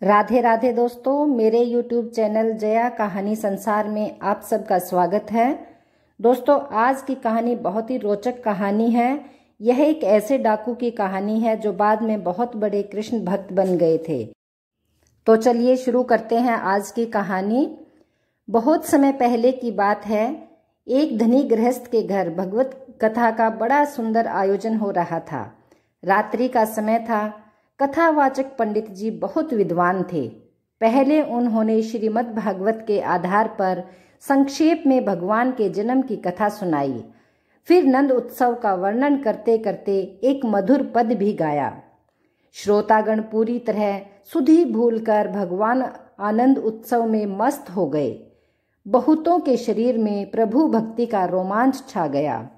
राधे राधे दोस्तों, मेरे YouTube channel Jaya कहानी संसार में आप सबका स्वागत है। दोस्तों, आज की कहानी बहुत ही रोचक कहानी है। यह एक ऐसे डाकू की कहानी है जो बाद में बहुत बड़े कृष्ण भक्त बन गए थे। तो चलिए शुरू करते हैं आज की कहानी। बहुत समय पहले की बात है। एक धनी गृहस्थ के घर भगवत कथा का बड़ा सुंदर आयोजन हो रहा था। रात्रि का समय था। कथावाचक पंडित जी बहुत विद्वान थे। पहले उन्होंने श्रीमद् भागवत के आधार पर संक्षेप में भगवान के जन्म की कथा सुनाई। फिर नंद उत्सव का वर्णन करते करते एक मधुर पद भी गाया। श्रोतागण पूरी तरह सुधि भूलकर भगवान आनंद उत्सव में मस्त हो गए। बहुतों के शरीर में प्रभु भक्ति का रोमांच छा गया।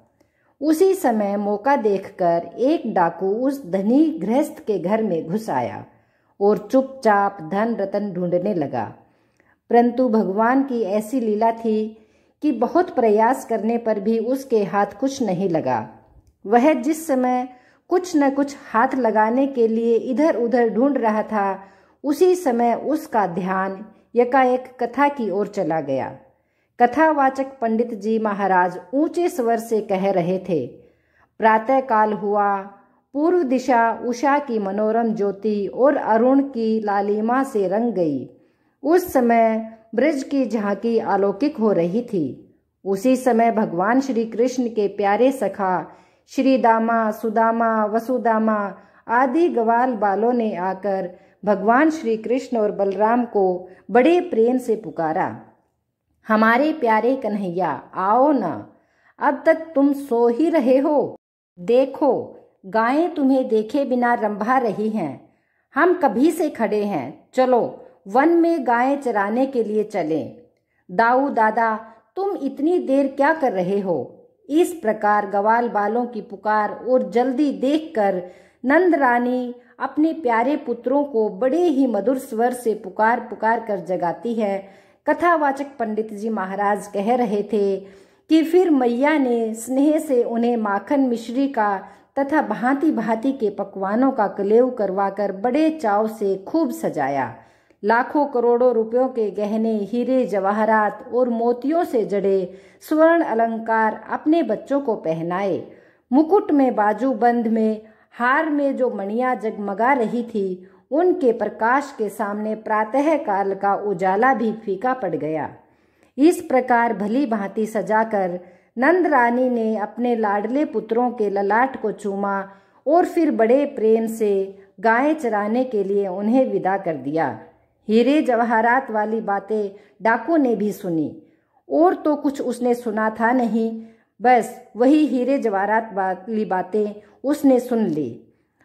उसी समय मौका देखकर एक डाकू उस धनी गृहस्थ के घर में घुस आया और चुपचाप धन रतन ढूंढने लगा। परंतु भगवान की ऐसी लीला थी कि बहुत प्रयास करने पर भी उसके हाथ कुछ नहीं लगा। वह जिस समय कुछ न कुछ हाथ लगाने के लिए इधर उधर ढूंढ रहा था, उसी समय उसका ध्यान एकाएक कथा की ओर चला गया। कथावाचक पंडित जी महाराज ऊंचे स्वर से कह रहे थे। प्रातः काल हुआ। पूर्व दिशा उषा की मनोरम ज्योति और अरुण की लालिमा से रंग गई। उस समय ब्रज की झांकी अलौकिक हो रही थी। उसी समय भगवान श्री कृष्ण के प्यारे सखा श्री दामा, सुदामा, वसुदामा आदि ग्वाल बालों ने आकर भगवान श्री कृष्ण और बलराम को बड़े प्रेम से पुकारा। हमारे प्यारे कन्हैया, आओ ना, अब तक तुम सो ही रहे हो। देखो, गायें तुम्हें देखे बिना रंभा रही हैं। हम कभी से खड़े हैं। चलो वन में गायें चराने के लिए चलें। दाऊ दादा, तुम इतनी देर क्या कर रहे हो? इस प्रकार ग्वाल बालों की पुकार और जल्दी देखकर नंद रानी अपने प्यारे पुत्रों को बड़े ही मधुर स्वर से पुकार पुकार कर जगाती है। कथावाचक पंडित जी महाराज कह रहे थे कि फिर मैया ने स्नेह से उन्हें माखन मिश्री का तथा भांति भांति के पकवानों का कलेव करवाकर बड़े चाव से खूब सजाया। लाखों करोड़ों रुपयों के गहने, हीरे जवाहरात और मोतियों से जड़े स्वर्ण अलंकार अपने बच्चों को पहनाए। मुकुट में, बाजूबंद में, हार में जो मणियां जगमगा रही थी, उनके प्रकाश के सामने प्रातः काल का उजाला भी फीका पड़ गया। इस प्रकार भली भांति सजाकर नंद रानी ने अपने लाडले पुत्रों के ललाट को चूमा और फिर बड़े प्रेम से गायें चराने के लिए उन्हें विदा कर दिया। हीरे जवाहरात वाली बातें डाकू ने भी सुनी, और तो कुछ उसने सुना था नहीं, बस वही हीरे जवाहरात वाली बातें उसने सुन ली।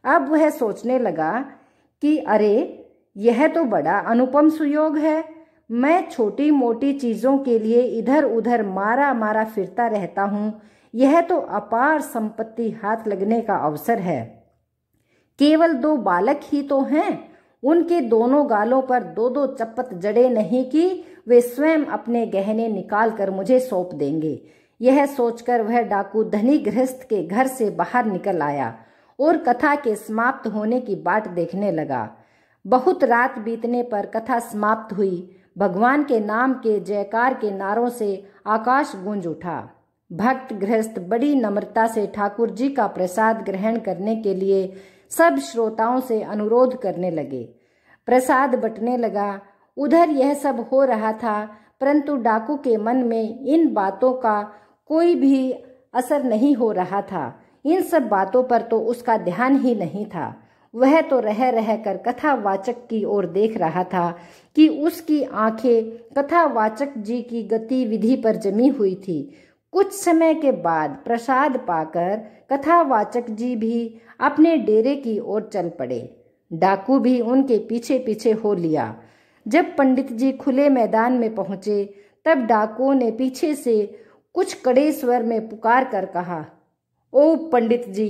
अब वह सोचने लगा कि अरे, यह तो बड़ा अनुपम सुयोग है। मैं छोटी मोटी चीजों के लिए इधर उधर मारा मारा फिरता रहता हूँ। यह तो अपार संपत्ति हाथ लगने का अवसर है। केवल 2 बालक ही तो हैं। उनके दोनों गालों पर 2-2 चप्पत जड़े नहीं कि वे स्वयं अपने गहने निकाल कर मुझे सौंप देंगे। यह सोचकर वह डाकू धनी गृहस्थ के घर से बाहर निकल आया और कथा के समाप्त होने की बाट देखने लगा। बहुत रात बीतने पर कथा समाप्त हुई। भगवान के नाम के जयकार के नारों से आकाश गूंज उठा। भक्त गृहस्थ बड़ी नम्रता से ठाकुर जी का प्रसाद ग्रहण करने के लिए सब श्रोताओं से अनुरोध करने लगे। प्रसाद बंटने लगा। उधर यह सब हो रहा था, परंतु डाकू के मन में इन बातों का कोई भी असर नहीं हो रहा था। इन सब बातों पर तो उसका ध्यान ही नहीं था। वह तो रह रह कर कथावाचक की ओर देख रहा था कि उसकी आंखें कथावाचक जी की गतिविधि पर जमी हुई थी। कुछ समय के बाद प्रसाद पाकर कथावाचक जी भी अपने डेरे की ओर चल पड़े। डाकू भी उनके पीछे पीछे हो लिया। जब पंडित जी खुले मैदान में पहुंचे, तब डाकुओं ने पीछे से कुछ कड़े स्वर में पुकार कर कहा, ओ पंडित जी,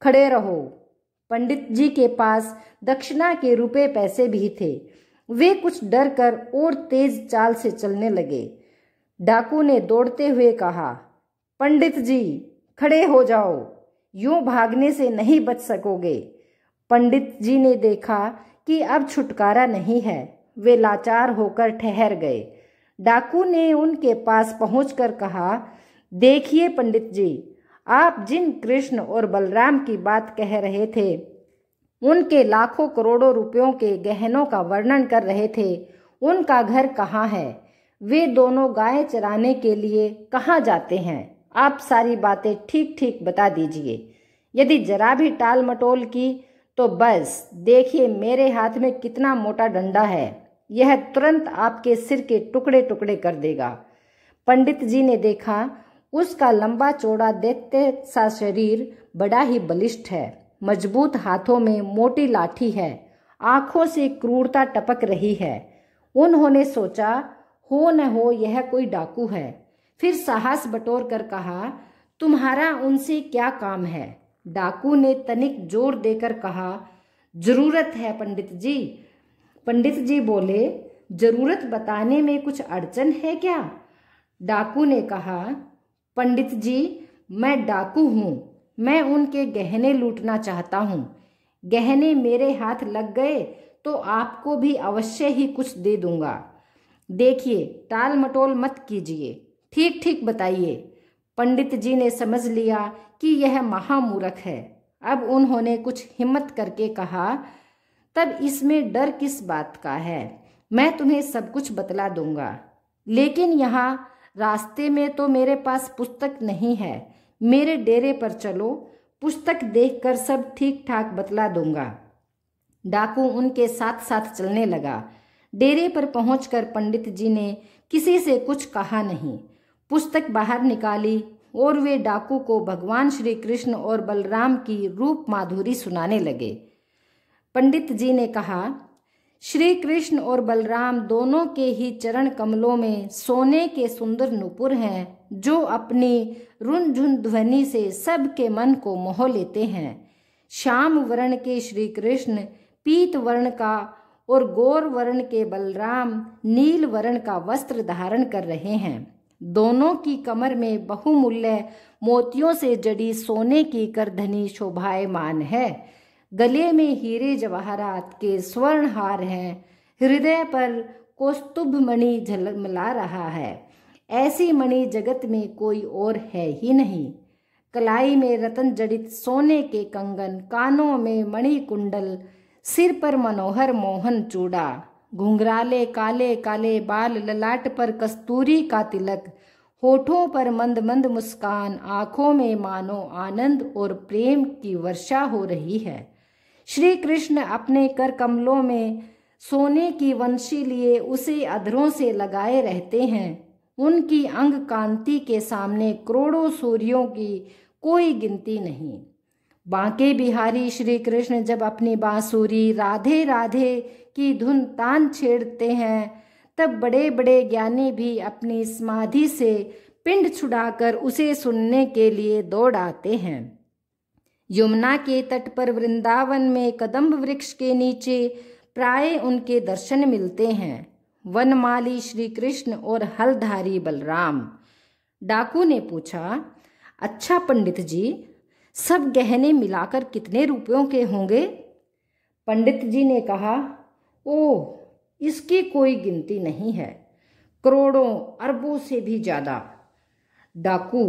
खड़े रहो। पंडित जी के पास दक्षिणा के रुपए पैसे भी थे। वे कुछ डर कर और तेज चाल से चलने लगे। डाकू ने दौड़ते हुए कहा, पंडित जी, खड़े हो जाओ, यूं भागने से नहीं बच सकोगे। पंडित जी ने देखा कि अब छुटकारा नहीं है। वे लाचार होकर ठहर गए। डाकू ने उनके पास पहुंचकर कहा, देखिए पंडित जी, आप जिन कृष्ण और बलराम की बात कह रहे थे, उनके लाखों करोड़ों रुपयों के गहनों का वर्णन कर रहे थे, उनका घर कहाँ है? वे दोनों गाय चराने के लिए कहाँ जाते हैं? आप सारी बातें ठीक ठीक बता दीजिए। यदि जरा भी टाल मटोल की तो बस देखिए मेरे हाथ में कितना मोटा डंडा है, यह तुरंत आपके सिर के टुकड़े टुकड़े कर देगा। पंडित जी ने देखा, उसका लंबा चौड़ा दैत्य सा शरीर बड़ा ही बलिष्ठ है, मजबूत हाथों में मोटी लाठी है, आंखों से क्रूरता टपक रही है। उन्होंने सोचा, हो न हो यह कोई डाकू है। फिर साहस बटोर कर कहा, तुम्हारा उनसे क्या काम है? डाकू ने तनिक जोर देकर कहा, जरूरत है पंडित जी। पंडित जी बोले, जरूरत बताने में कुछ अड़चन है क्या? डाकू ने कहा, पंडित जी, मैं डाकू हूँ, मैं उनके गहने लूटना चाहता हूँ। गहने मेरे हाथ लग गए तो आपको भी अवश्य ही कुछ दे दूंगा। देखिए टाल मटोल मत कीजिए, ठीक ठीक बताइए। पंडित जी ने समझ लिया कि यह महामूर्ख है। अब उन्होंने कुछ हिम्मत करके कहा, तब इसमें डर किस बात का है? मैं तुम्हें सब कुछ बतला दूंगा, लेकिन यहाँ रास्ते में तो मेरे पास पुस्तक नहीं है। मेरे डेरे पर चलो, पुस्तक देखकर सब ठीक ठाक बतला दूंगा। डाकू उनके साथ साथ चलने लगा। डेरे पर पहुंचकर पंडित जी ने किसी से कुछ कहा नहीं, पुस्तक बाहर निकाली और वे डाकू को भगवान श्री कृष्ण और बलराम की रूप माधुरी सुनाने लगे। पंडित जी ने कहा, श्री कृष्ण और बलराम दोनों के ही चरण कमलों में सोने के सुंदर नुपुर हैं, जो अपनी रुनझुन ध्वनि से सबके मन को मोह लेते हैं। श्याम वर्ण के श्री कृष्ण, पीत वर्ण का और गौर वर्ण के बलराम नील वर्ण का वस्त्र धारण कर रहे हैं। दोनों की कमर में बहुमूल्य मोतियों से जड़ी सोने की करधनी शोभायमान है। गले में हीरे जवाहरात के स्वर्ण हार हैं। हृदय पर कौस्तुभ मणि झलमला रहा है। ऐसी मणि जगत में कोई और है ही नहीं। कलाई में रतन जड़ित सोने के कंगन, कानों में मणि कुंडल, सिर पर मनोहर मोहन चूड़ा, घुंघराले काले काले बाल, ललाट पर कस्तूरी का तिलक, होठों पर मंद मंद मुस्कान, आंखों में मानो आनंद और प्रेम की वर्षा हो रही है। श्री कृष्ण अपने कर कमलों में सोने की वंशी लिए उसे अधरों से लगाए रहते हैं। उनकी अंग कांति के सामने करोड़ों सूर्यों की कोई गिनती नहीं। बांके बिहारी श्री कृष्ण जब अपनी बांसुरी राधे राधे की धुन तान छेड़ते हैं, तब बड़े बड़े ज्ञानी भी अपनी समाधि से पिंड छुड़ाकर उसे सुनने के लिए दौड़ आते हैं। यमुना के तट पर वृंदावन में कदम्ब वृक्ष के नीचे प्राय उनके दर्शन मिलते हैं, वनमाली श्री कृष्ण और हलधारी बलराम। डाकू ने पूछा, अच्छा पंडित जी, सब गहने मिलाकर कितने रुपयों के होंगे? पंडित जी ने कहा, ओह, इसकी कोई गिनती नहीं है, करोड़ों अरबों से भी ज्यादा। डाकू,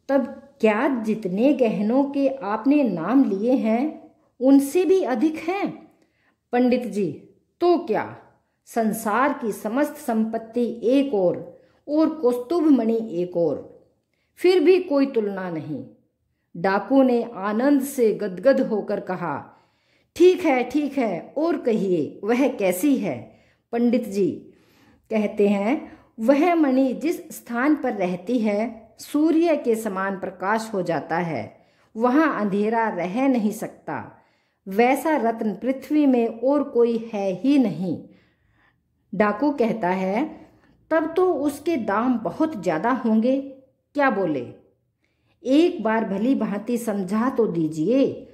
तब क्या जितने गहनों के आपने नाम लिए हैं उनसे भी अधिक हैं? पंडित जी, तो क्या, संसार की समस्त संपत्ति एक और कौस्तुभ मणि एक और, फिर भी कोई तुलना नहीं। डाकू ने आनंद से गदगद होकर कहा, ठीक है, और कहिए वह कैसी है? पंडित जी कहते हैं, वह मणि जिस स्थान पर रहती है सूर्य के समान प्रकाश हो जाता है, वहां अंधेरा रह नहीं सकता। वैसा रत्न पृथ्वी में और कोई है ही नहीं। डाकू कहता है, तब तो उसके दाम बहुत ज्यादा होंगे, क्या बोले? एक बार भली भांति समझा तो दीजिए।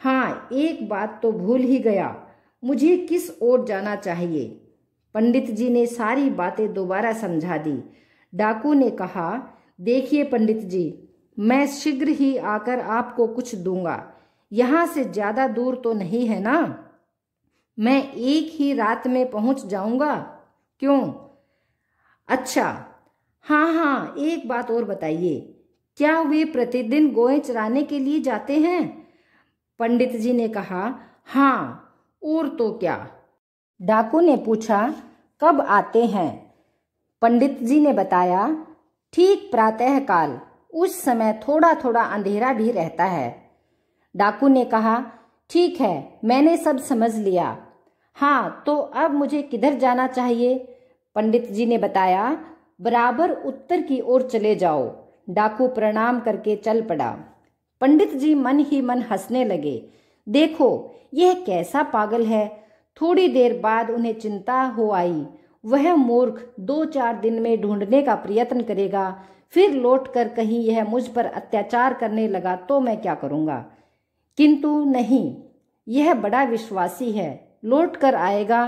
हाँ, एक बात तो भूल ही गया, मुझे किस ओर जाना चाहिए? पंडित जी ने सारी बातें दोबारा समझा दी। डाकू ने कहा, देखिए पंडित जी, मैं शीघ्र ही आकर आपको कुछ दूंगा, यहाँ से ज्यादा दूर तो नहीं है ना? मैं एक ही रात में पहुंच जाऊंगा। क्यों? अच्छा, हाँ हाँ, एक बात और बताइए, क्या वे प्रतिदिन गौएं चराने के लिए जाते हैं? पंडित जी ने कहा, हाँ, और तो क्या। डाकू ने पूछा, कब आते हैं? पंडित जी ने बताया, ठीक प्रातःकाल, उस समय थोड़ा थोड़ा अंधेरा भी रहता है। डाकू ने कहा, ठीक है, मैंने सब समझ लिया। हाँ, तो अब मुझे किधर जाना चाहिए? पंडित जी ने बताया, बराबर उत्तर की ओर चले जाओ। डाकू प्रणाम करके चल पड़ा। पंडित जी मन ही मन हंसने लगे। देखो, यह कैसा पागल है। थोड़ी देर बाद उन्हें चिंता हो आई। वह मूर्ख 2-4 दिन में ढूंढने का प्रयत्न करेगा, फिर लौटकर कहीं यह मुझ पर अत्याचार करने लगा तो मैं क्या करूँगा? किंतु नहीं, यह बड़ा विश्वासी है, लौट कर आएगा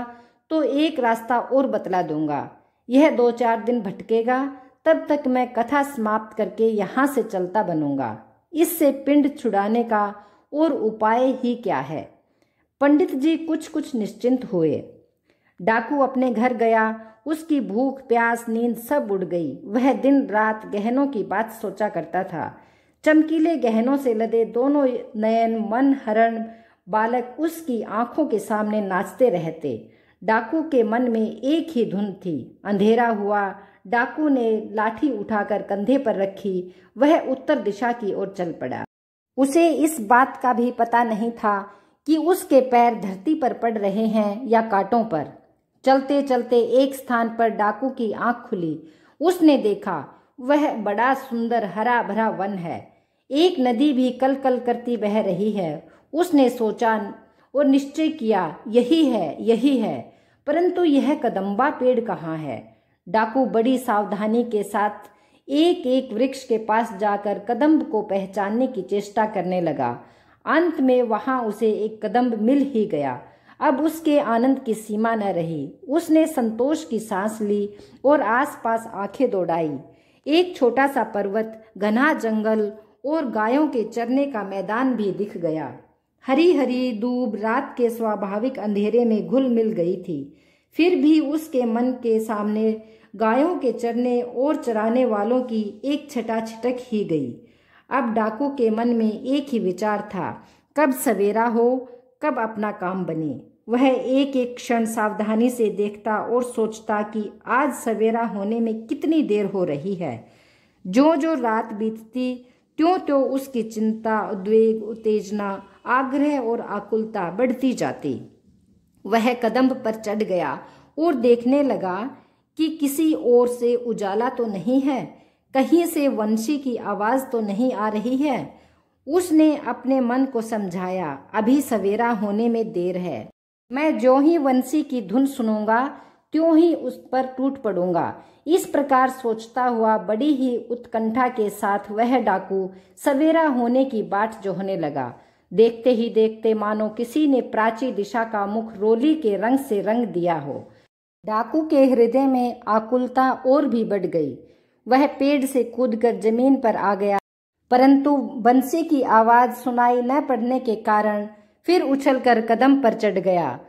तो एक रास्ता और बतला दूंगा। यह 2-4 दिन भटकेगा, तब तक मैं कथा समाप्त करके यहाँ से चलता बनूंगा। इससे पिंड छुड़ाने का और उपाय ही क्या है? पंडित जी कुछ कुछ निश्चिंत हुए। डाकू अपने घर गया। उसकी भूख, प्यास, नींद सब उड़ गई। वह दिन रात गहनों की बात सोचा करता था। चमकीले गहनों से लदे दोनों नयन मन हरण बालक उसकी आंखों के सामने नाचते रहते। डाकू के मन में एक ही धुन थी। अंधेरा हुआ। डाकू ने लाठी उठाकर कंधे पर रखी। वह उत्तर दिशा की ओर चल पड़ा। उसे इस बात का भी पता नहीं था कि उसके पैर धरती पर पड़ रहे हैं या कांटों पर। चलते चलते एक स्थान पर डाकू की आंख खुली। उसने देखा, वह बड़ा सुंदर हरा भरा वन है। एक नदी भी कल कल करती बह रही है। उसने सोचा और निश्चय किया, यही है, यही है। परंतु यह कदम्बा पेड़ कहाँ है? डाकू बड़ी सावधानी के साथ एक एक वृक्ष के पास जाकर कदम्ब को पहचानने की चेष्टा करने लगा। अंत में वहां उसे एक कदम्ब मिल ही गया। अब उसके आनंद की सीमा न रही। उसने संतोष की सांस ली और आसपास आंखें दौड़ाई। एक छोटा सा पर्वत, घना जंगल और गायों के चरने का मैदान भी दिख गया। हरी हरी दूब रात के स्वाभाविक अंधेरे में घुल मिल गई थी। फिर भी उसके मन के सामने गायों के चरने और चराने वालों की एक छटा छिटक ही गई। अब डाकू के मन में एक ही विचार था, कब सवेरा हो, कब अपना काम बने। वह एक एक क्षण सावधानी से देखता और सोचता कि आज सवेरा होने में कितनी देर हो रही है। जो जो रात बीतती त्यों त्यों उसकी चिंता, उद्वेग, उत्तेजना, आग्रह और आकुलता बढ़ती जाती। वह कदम्ब पर चढ़ गया और देखने लगा कि किसी ओर से उजाला तो नहीं है, कहीं से वंशी की आवाज तो नहीं आ रही है। उसने अपने मन को समझाया, अभी सवेरा होने में देर है। मैं जो ही वंशी की धुन सुनूंगा त्यों ही उस पर टूट पड़ूंगा। इस प्रकार सोचता हुआ बड़ी ही उत्कंठा के साथ वह डाकू सवेरा होने की बाट जोहने लगा। देखते ही देखते मानो किसी ने प्राची दिशा का मुख रोली के रंग से रंग दिया हो। डाकू के हृदय में आकुलता और भी बढ़ गई। वह पेड़ से कूदकर जमीन पर आ गया, परंतु बंसी की आवाज सुनाई न पड़ने के कारण फिर उछलकर कदम पर चढ़ गया।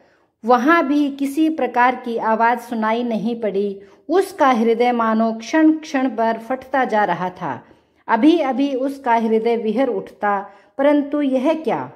वहां भी किसी प्रकार की आवाज सुनाई नहीं पड़ी। उसका हृदय मानो क्षण क्षण पर फटता जा रहा था। अभी अभी उसका हृदय विहर उठता, परंतु यह क्या,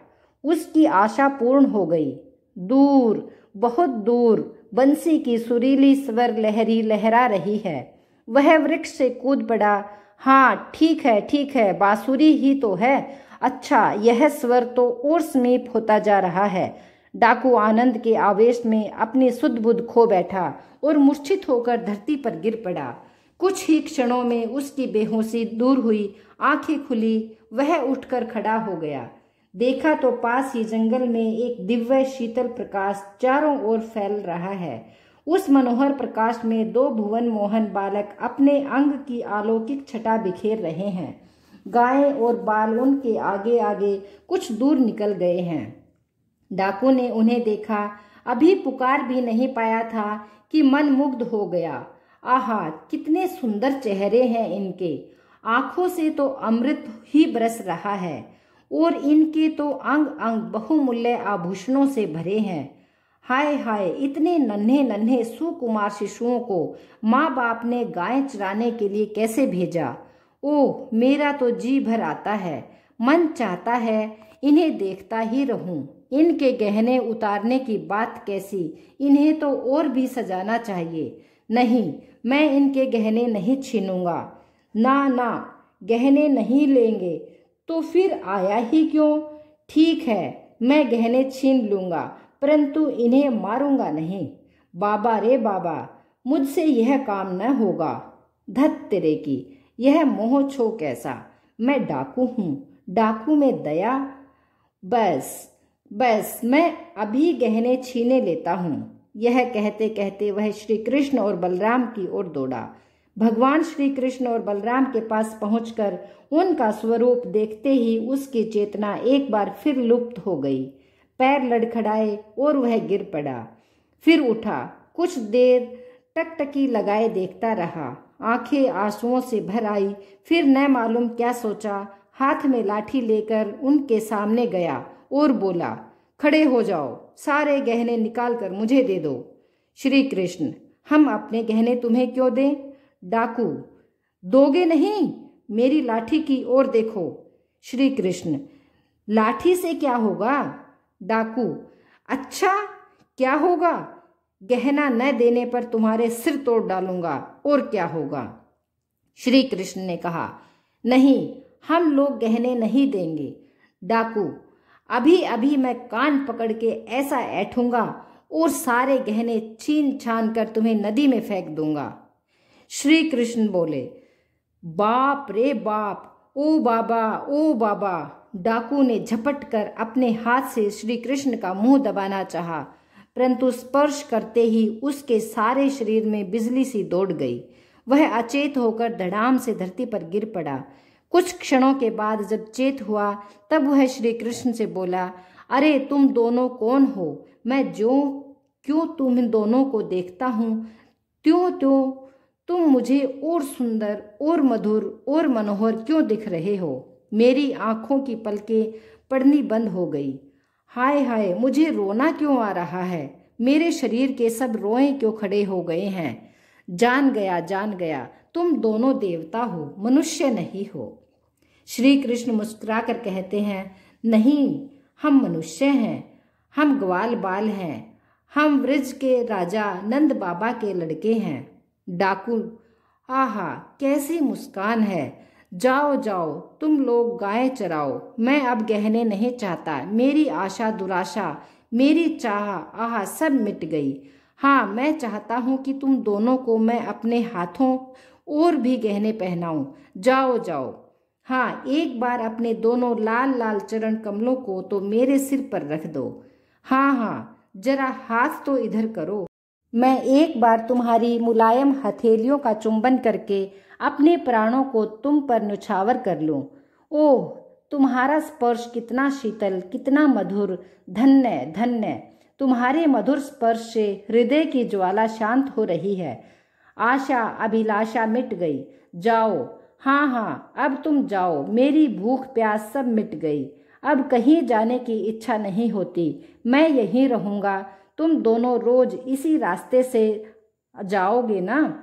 उसकी आशा पूर्ण हो गई। दूर, बहुत दूर बंसी की सुरीली स्वर लहरी लहरा रही है। वह वृक्ष से कूद पड़ा। हाँ, ठीक है, ठीक है, बांसुरी ही तो है। अच्छा, यह स्वर तो और समीप होता जा रहा है। डाकू आनंद के आवेश में अपनी सुध बुध खो बैठा और मूर्छित होकर धरती पर गिर पड़ा। कुछ ही क्षणों में उसकी बेहोशी दूर हुई, आंखें खुली। वह उठकर खड़ा हो गया। देखा तो पास ही जंगल में एक दिव्य शीतल प्रकाश चारों ओर फैल रहा है। उस मनोहर प्रकाश में 2 भुवन मोहन बालक अपने अंग की अलौकिक छटा बिखेर रहे हैं। गायें और बाल उनके आगे आगे कुछ दूर निकल गए हैं। डाकू ने उन्हें देखा, अभी पुकार भी नहीं पाया था कि मन मुग्ध हो गया। आहा, कितने सुंदर चेहरे हैं इनके। आंखों से तो अमृत ही बरस रहा है और इनके तो अंग अंग बहुमूल्य आभूषणों से भरे हैं। हाय हाय, इतने नन्हे नन्हे सुकुमार शिशुओं को माँ बाप ने गाय चराने के लिए कैसे भेजा। ओह, मेरा तो जी भर आता है, मन चाहता है इन्हें देखता ही रहूं। इनके गहने उतारने की बात कैसी, इन्हें तो और भी सजाना चाहिए। नहीं, मैं इनके गहने नहीं छीनूंगा। ना ना, गहने नहीं लेंगे तो फिर आया ही क्यों। ठीक है, मैं गहने छीन लूंगा, परंतु इन्हें मारूंगा नहीं। बाबा रे बाबा, मुझसे यह काम न होगा। धत तेरे की, यह मोह छो कैसा। मैं डाकू हूँ, डाकू में दया। बस बस, मैं अभी गहने छीने लेता हूँ। यह कहते कहते वह श्री कृष्ण और बलराम की ओर दौड़ा। भगवान श्री कृष्ण और बलराम के पास पहुंचकर उनका स्वरूप देखते ही उसकी चेतना एक बार फिर लुप्त हो गई। पैर लड़खड़ाए और वह गिर पड़ा। फिर उठा, कुछ देर टकटकी लगाए देखता रहा। आंखें आंसुओं से भर आई। फिर न मालूम क्या सोचा, हाथ में लाठी लेकर उनके सामने गया और बोला, खड़े हो जाओ, सारे गहने निकाल कर मुझे दे दो। श्री कृष्ण, हम अपने गहने तुम्हें क्यों दें। डाकू, दोगे नहीं, मेरी लाठी की ओर देखो। श्री कृष्ण, लाठी से क्या होगा। डाकू, अच्छा क्या होगा, गहना न देने पर तुम्हारे सिर तोड़ डालूंगा, और क्या होगा। श्री कृष्ण ने कहा, नहीं, हम लोग गहने नहीं देंगे। डाकू, अभी अभी मैं कान पकड़ के ऐसा ऐठूंगा और सारे गहने छीन छान कर तुम्हें नदी में फेंक दूंगा। श्री कृष्ण बोले, बाप रे बाप, ओ बाबा ओ बाबा। डाकू ने झपट कर अपने हाथ से श्री कृष्ण का मुंह दबाना चाहा, परंतु स्पर्श करते ही उसके सारे शरीर में बिजली सी दौड़ गई। वह अचेत होकर धड़ाम से धरती पर गिर पड़ा। कुछ क्षणों के बाद जब चेत हुआ तब वह श्री कृष्ण से बोला, अरे तुम दोनों कौन हो। मैं जो क्यों तुम दोनों को देखता हूँ त्यों त्यों तुम मुझे और सुंदर और मधुर और मनोहर क्यों दिख रहे हो। मेरी आंखों की पलकें पड़नी बंद हो गई। हाय हाय, मुझे रोना क्यों आ रहा है। मेरे शरीर के सब रोए क्यों खड़े हो गए हैं। जान गया, तुम दोनों देवता हो, मनुष्य नहीं हो। श्री कृष्ण मुस्कुराकर कहते हैं, नहीं, हम मनुष्य हैं, हम ग्वाल बाल हैं, हम व्रज के राजा नंद बाबा के लड़के हैं। डाकू, आहा, कैसी मुस्कान है। जाओ जाओ, तुम लोग गाय चराओ, मैं अब गहने नहीं चाहता। मेरी आशा दुराशा, मेरी चाह आहा सब मिट गई। हाँ, मैं चाहता हूँ कि तुम दोनों को मैं अपने हाथों और भी गहने पहनाऊं। जाओ जाओ। हाँ, एक बार अपने दोनों लाल लाल चरण कमलों को तो मेरे सिर पर रख दो। हाँ हाँ, जरा हाथ तो इधर करो। मैं एक बार तुम्हारी मुलायम हथेलियों का चुंबन करके अपने प्राणों को तुम पर न्यौछावर कर लूं। ओह, तुम्हारा स्पर्श कितना शीतल, कितना मधुर। धन्य धन्य, तुम्हारे मधुर स्पर्श से हृदय की ज्वाला शांत हो रही है। आशा अभिलाषा मिट गई। जाओ, हाँ हाँ, अब तुम जाओ। मेरी भूख प्यास सब मिट गई। अब कहीं जाने की इच्छा नहीं होती। मैं यहीं रहूँगा। तुम दोनों रोज इसी रास्ते से जाओगे ना।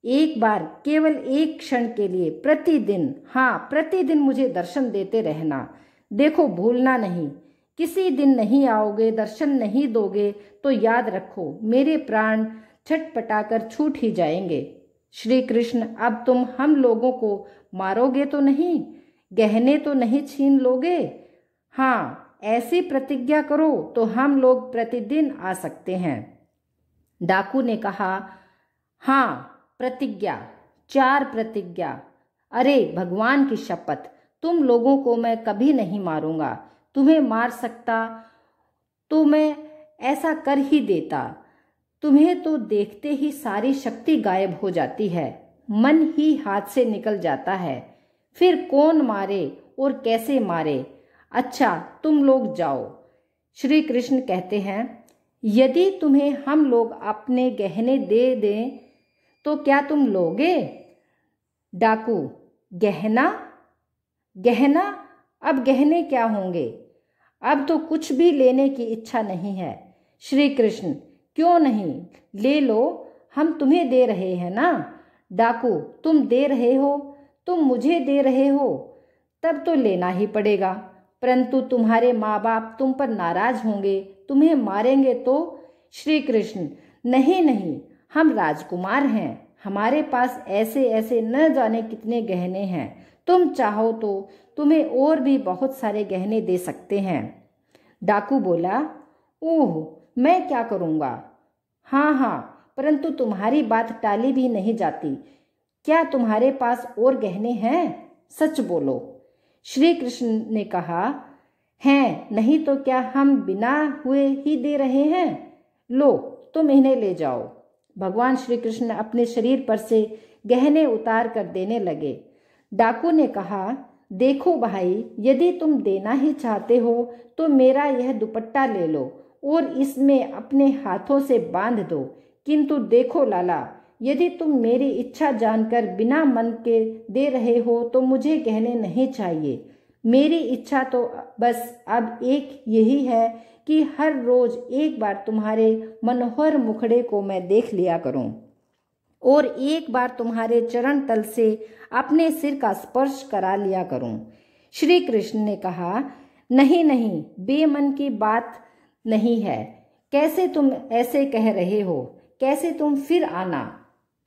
एक बार, केवल एक क्षण के लिए, प्रतिदिन, हाँ प्रतिदिन मुझे दर्शन देते रहना। देखो, भूलना नहीं। किसी दिन नहीं आओगे, दर्शन नहीं दोगे तो याद रखो, मेरे प्राण छटपटाकर छूट ही जाएंगे। श्री कृष्ण, अब तुम हम लोगों को मारोगे तो नहीं, गहने तो नहीं छीन लोगे। हाँ, ऐसी प्रतिज्ञा करो तो हम लोग प्रतिदिन आ सकते हैं। डाकू ने कहा, हाँ, प्रतिज्ञा, 4 प्रतिज्ञा। अरे भगवान की शपथ, तुम लोगों को मैं कभी नहीं मारूंगा। तुम्हें मार सकता तो मैं ऐसा कर ही देता। तुम्हें तो देखते ही सारी शक्ति गायब हो जाती है, मन ही हाथ से निकल जाता है। फिर कौन मारे और कैसे मारे। अच्छा, तुम लोग जाओ। श्री कृष्ण कहते हैं, यदि तुम्हें हम लोग अपने गहने दे दें तो क्या तुम लोगे। डाकू, गहना गहना, अब गहने क्या होंगे। अब तो कुछ भी लेने की इच्छा नहीं है। श्री कृष्ण, क्यों नहीं, ले लो, हम तुम्हें दे रहे हैं ना। डाकू, तुम दे रहे हो, तुम मुझे दे रहे हो, तब तो लेना ही पड़ेगा, परंतु तुम्हारे माँ बाप तुम पर नाराज होंगे, तुम्हें मारेंगे तो। श्री कृष्ण, नहीं नहीं, हम राजकुमार हैं, हमारे पास ऐसे ऐसे न जाने कितने गहने हैं, तुम चाहो तो तुम्हें और भी बहुत सारे गहने दे सकते हैं। डाकू बोला, ओह, मैं क्या करूँगा। हाँ हाँ, परंतु तुम्हारी बात टाली भी नहीं जाती, क्या तुम्हारे पास और गहने हैं, सच बोलो। श्री कृष्ण ने कहा, हैं, नहीं तो क्या हम बिना हुए ही दे रहे हैं, लो तुम इन्हें ले जाओ। भगवान श्री कृष्ण अपने शरीर पर से गहने उतार कर देने लगे। डाकू ने कहा, देखो भाई, यदि तुम देना ही चाहते हो तो मेरा यह दुपट्टा ले लो और इसमें अपने हाथों से बांध दो, किंतु देखो लाला, यदि तुम मेरी इच्छा जानकर बिना मन के दे रहे हो तो मुझे गहने नहीं चाहिए। मेरी इच्छा तो बस अब एक यही है कि हर रोज एक बार तुम्हारे मनोहर मुखड़े को मैं देख लिया करूं और एक बार तुम्हारे चरण तल से अपने सिर का स्पर्श करा लिया करूं। श्री कृष्ण ने कहा, नहीं नहीं, बेमन की बात नहीं है, कैसे तुम ऐसे कह रहे हो, कैसे तुम फिर आना,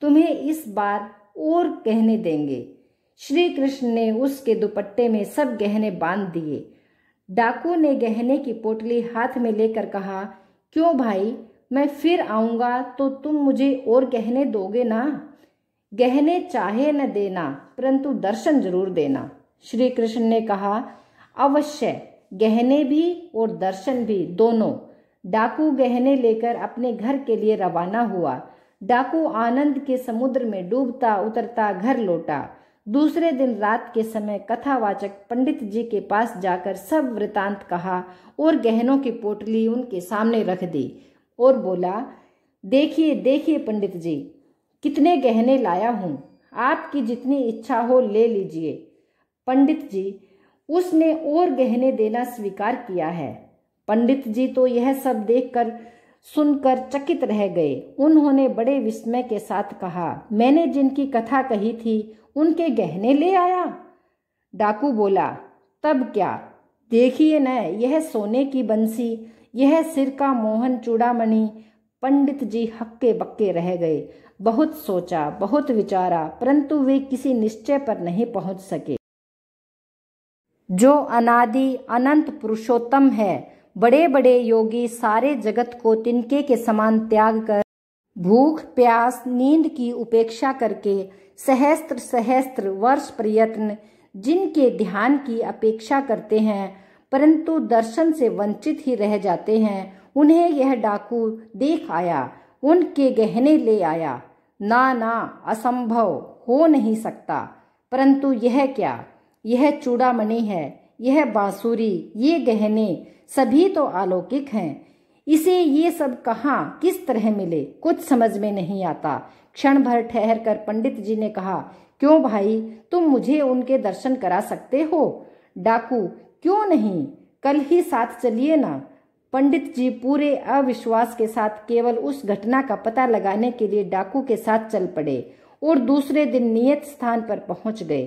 तुम्हें इस बार और गहने देंगे। श्री कृष्ण ने उसके दुपट्टे में सब गहने बांध दिए। डाकू ने गहने की पोटली हाथ में लेकर कहा, क्यों भाई, मैं फिर आऊंगा तो तुम मुझे और गहने दोगे ना। गहने चाहे न देना, परंतु दर्शन जरूर देना। श्री कृष्ण ने कहा, अवश्य, गहने भी और दर्शन भी, दोनों। डाकू गहने लेकर अपने घर के लिए रवाना हुआ। डाकू आनंद के समुद्र में डूबता उतरता घर लौटा। दूसरे दिन रात के समय कथावाचक पंडित जी के पास जाकर सब वृतांत कहा और गहनों की पोटली उनके सामने रख दी और बोला, देखिए देखिए पंडित जी, कितने गहने लाया हूँ, आपकी जितनी इच्छा हो ले लीजिए। पंडित जी, उसने और गहने देना स्वीकार किया है। पंडित जी तो यह सब देखकर सुनकर चकित रह गए। उन्होंने बड़े विस्मय के साथ कहा, मैंने जिनकी कथा कही थी उनके गहने ले आया। डाकू बोला, तब क्या, देखिए न, यह सोने की बंसी, यह सिर का मोहन चूड़ामणि। पंडित जी हक्के बक्के रह गए। बहुत सोचा, बहुत विचारा, परंतु वे किसी निश्चय पर नहीं पहुंच सके। जो अनादि अनंत पुरुषोत्तम है, बड़े बड़े योगी सारे जगत को तिनके के समान त्याग कर, भूख प्यास नींद की उपेक्षा करके सहस्त्र सहस्त्र वर्ष प्रयत्न जिनके ध्यान की अपेक्षा करते हैं, परंतु दर्शन से वंचित ही रह जाते हैं, उन्हें यह डाकू देख आया, उनके गहने ले आया। ना ना, असंभव, हो नहीं सकता। परंतु यह क्या, यह चूड़ामणि है, यह बांसुरी, ये गहने सभी तो अलौकिक हैं, इसे ये सब कहाँ किस तरह मिले, कुछ समझ में नहीं आता। क्षण भर ठहर कर पंडित जी ने कहा, क्यों भाई, तुम मुझे उनके दर्शन करा सकते हो। डाकू, क्यों नहीं, कल ही साथ चलिए ना। पंडित जी पूरे अविश्वास के साथ केवल उस घटना का पता लगाने के लिए डाकू के साथ चल पड़े और दूसरे दिन नियत स्थान पर पहुंच गए।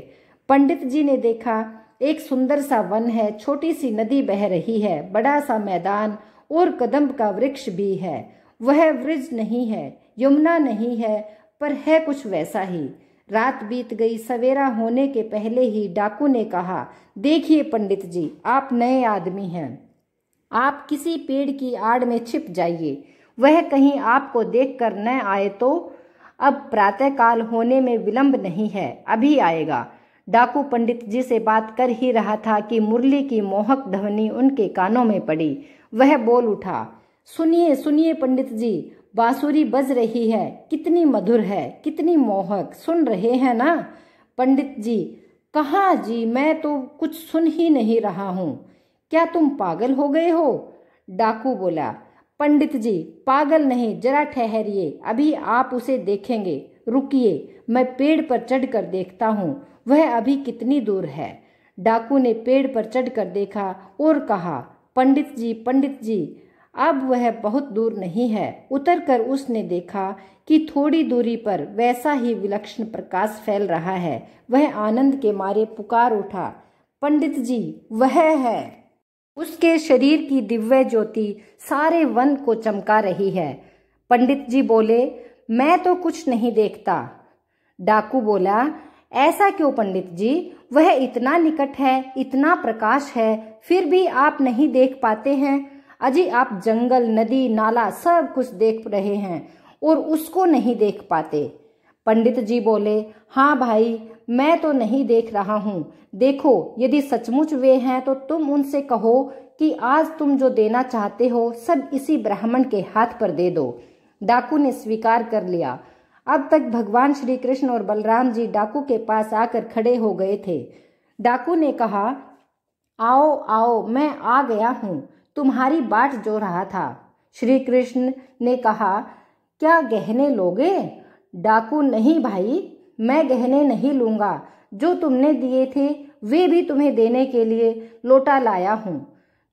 पंडित जी ने देखा, एक सुंदर सा वन है, छोटी सी नदी बह रही है, बड़ा सा मैदान और कदम्ब का वृक्ष भी है। वह वृज नहीं है, यमुना नहीं है, पर है कुछ वैसा ही। रात बीत गई। सवेरा होने के पहले ही डाकू ने कहा, देखिए पंडित जी, आप नए आदमी हैं, आप किसी पेड़ की आड़ में छिप जाइए, वह कहीं आपको देखकर न आए तो। अब प्रातःकाल होने में विलंब नहीं है, अभी आएगा। डाकू पंडित जी से बात कर ही रहा था कि मुरली की मोहक ध्वनि उनके कानों में पड़ी। वह बोल उठा, सुनिए सुनिए पंडित जी, बांसुरी बज रही है, कितनी मधुर है, कितनी मोहक, सुन रहे हैं ना। पंडित जी, कहाँ जी, मैं तो कुछ सुन ही नहीं रहा हूँ, क्या तुम पागल हो गए हो। डाकू बोला, पंडित जी पागल नहीं, जरा ठहरिए, अभी आप उसे देखेंगे, रुकिए, मैं पेड़ पर चढ़कर देखता हूँ, वह अभी कितनी दूर है। डाकू ने पेड़ पर चढ़कर देखा और कहा, पंडित जी अब वह बहुत दूर नहीं है। उतरकर उसने देखा कि थोड़ी दूरी पर वैसा ही विलक्षण प्रकाश फैल रहा है। वह आनंद के मारे पुकार उठा, पंडित जी, वह है। उसके शरीर की दिव्य ज्योति सारे वन को चमका रही है। पंडित जी बोले, मैं तो कुछ नहीं देखता। डाकू बोला, ऐसा क्यों पंडित जी? वह इतना निकट है, इतना प्रकाश है, फिर भी आप नहीं देख पाते हैं। अजी आप जंगल, नदी, नाला सब कुछ देख रहे हैं और उसको नहीं देख पाते। पंडित जी बोले, हाँ भाई, मैं तो नहीं देख रहा हूँ। देखो, यदि सचमुच वे हैं तो तुम उनसे कहो कि आज तुम जो देना चाहते हो सब इसी ब्राह्मण के हाथ पर दे दो। डाकू ने स्वीकार कर लिया। अब तक भगवान श्री कृष्ण और बलराम जी डाकू के पास आकर खड़े हो गए थे। डाकू ने कहा, आओ आओ, मैं आ गया हूँ, तुम्हारी बाट जो रहा था। श्री कृष्ण ने कहा, क्या गहने लोगे? डाकू, नहीं भाई, मैं गहने नहीं लूंगा। जो तुमने दिए थे वे भी तुम्हें देने के लिए लौटा लाया हूँ।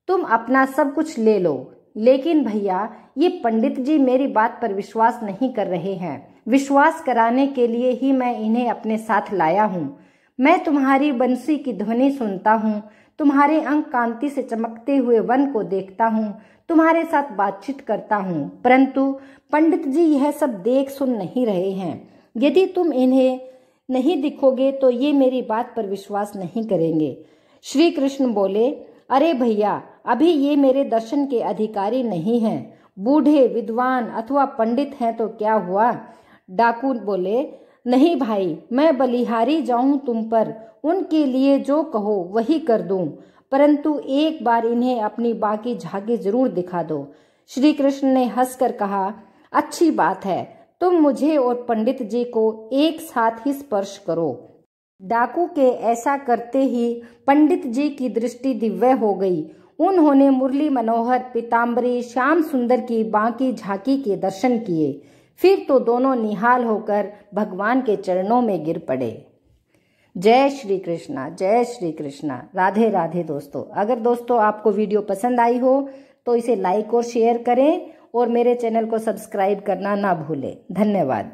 तुम अपना सब कुछ ले लो। लेकिन भैया, ये पंडित जी मेरी बात पर विश्वास नहीं कर रहे हैं। विश्वास कराने के लिए ही मैं इन्हें अपने साथ लाया हूँ। मैं तुम्हारी बंसी की ध्वनि सुनता हूँ, तुम्हारे अंग कांति से चमकते हुए वन को देखता हूँ, तुम्हारे साथ बातचीत करता हूँ, परंतु पंडित जी यह सब देख सुन नहीं रहे हैं। यदि तुम इन्हें नहीं दिखोगे तो ये मेरी बात पर विश्वास नहीं करेंगे। श्री कृष्ण बोले, अरे भैया, अभी ये मेरे दर्शन के अधिकारी नहीं हैं। बूढ़े, विद्वान अथवा पंडित हैं तो क्या हुआ? डाकू बोले, नहीं भाई, मैं बलिहारी जाऊं तुम पर, उनके लिए जो कहो वही कर दूं, परंतु एक बार इन्हें अपनी बाकी झांकी जरूर दिखा दो। श्री कृष्ण ने हंसकर कहा, अच्छी बात है, तुम मुझे और पंडित जी को एक साथ ही स्पर्श करो। डाकू के ऐसा करते ही पंडित जी की दृष्टि दिव्य हो गई। उन्होंने मुरली मनोहर पीताम्बरी श्याम सुंदर की बाकी झांकी के दर्शन किए। फिर तो दोनों निहाल होकर भगवान के चरणों में गिर पड़े। जय श्री कृष्णा, जय श्री कृष्णा। राधे राधे दोस्तों। अगर दोस्तों आपको वीडियो पसंद आई हो तो इसे लाइक और शेयर करें और मेरे चैनल को सब्सक्राइब करना ना भूलें। धन्यवाद।